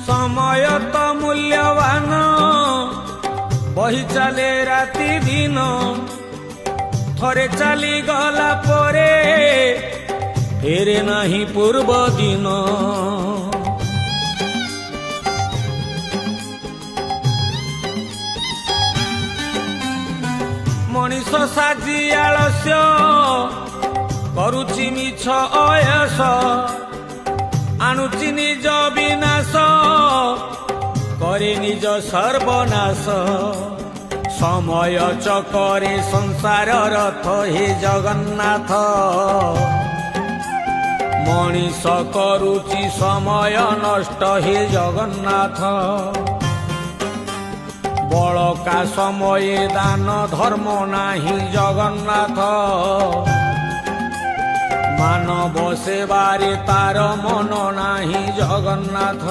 समय तो मूल्यवान बही चले राति दिन थरे चली गला परे फेरे नहीं पूर्व दिन मनीष साजी आलस्य करुची मिछ अयस आणुची निज विनाश करे निज सर्वनाश समय चकरे संसार रथ हे जगन्नाथ मनीष करुची समय नष्ट हे जगन्नाथ बड़का समय दान धर्म नाही जगन्नाथ मानव सेवारे तार मन नाही जगन्नाथ।